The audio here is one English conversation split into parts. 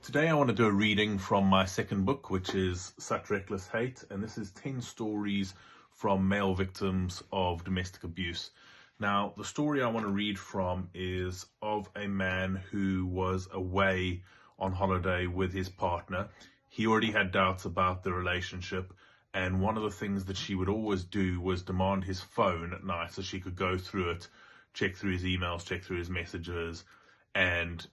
Today I want to do a reading from my second book, which is Such Reckless Hate, and this is 10 stories from male victims of domestic abuse. Now, the story I want to read from is of a man who was away on holiday with his partner. He already had doubts about the relationship, and one of the things that she would always do was demand his phone at night so she could go through it, check through his emails, check through his messages, and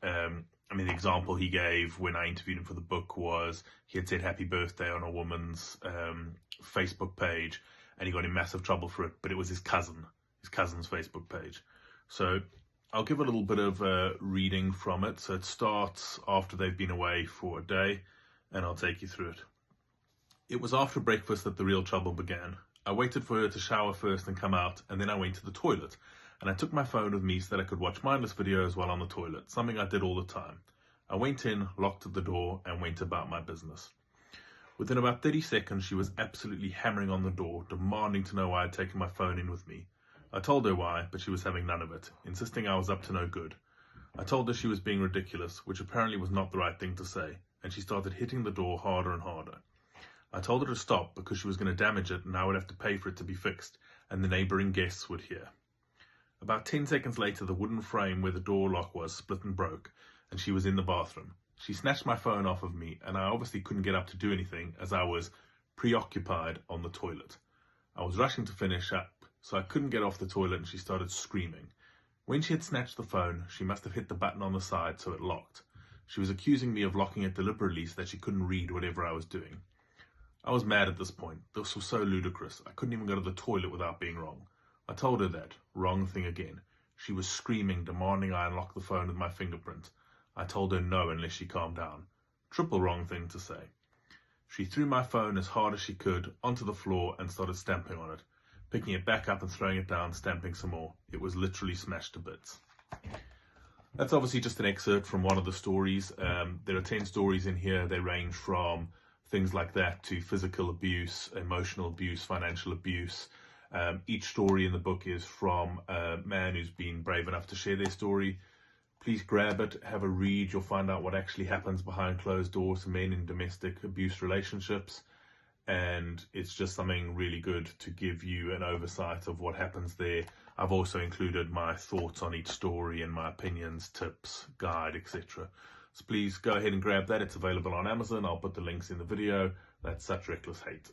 the example he gave when I interviewed him for the book was he had said happy birthday on a woman's Facebook page, and he got in massive trouble for it, but it was his cousin's Facebook page. So I'll give a little bit of reading from it. So it starts after they've been away for a day, and I'll take you through it. It was after breakfast that the real trouble began. I waited for her to shower first and come out, and then I went to the toilet. And I took my phone with me so that I could watch mindless videos while on the toilet, something I did all the time. I went in, locked the door, and went about my business. Within about 30 seconds, she was absolutely hammering on the door, demanding to know why I had taken my phone in with me. I told her why, but she was having none of it, insisting I was up to no good. I told her she was being ridiculous, which apparently was not the right thing to say, and she started hitting the door harder and harder. I told her to stop because she was going to damage it and I would have to pay for it to be fixed, and the neighbouring guests would hear. About 10 seconds later, the wooden frame where the door lock was split and broke, and she was in the bathroom. She snatched my phone off of me, and I obviously couldn't get up to do anything as I was preoccupied on the toilet. I was rushing to finish up, so I couldn't get off the toilet, and she started screaming. When she had snatched the phone, she must have hit the button on the side so it locked. She was accusing me of locking it deliberately so that she couldn't read whatever I was doing. I was mad at this point. This was so ludicrous. I couldn't even go to the toilet without being wrong. I told her that. Wrong thing again. She was screaming, demanding I unlock the phone with my fingerprint. I told her no unless she calmed down. Triple wrong thing to say. She threw my phone as hard as she could onto the floor and started stamping on it, picking it back up and throwing it down, stamping some more. It was literally smashed to bits. That's obviously just an excerpt from one of the stories. There are 10 stories in here. They range from things like that to physical abuse, emotional abuse, financial abuse. Each story in the book is from a man who's been brave enough to share their story. Please grab it, have a read. You'll find out what actually happens behind closed doors to men in domestic abuse relationships. And it's just something really good to give you an oversight of what happens there. I've also included my thoughts on each story and my opinions, tips, guide, etc. So please go ahead and grab that. It's available on Amazon. I'll put the links in the video. That's Such Reckless Hate.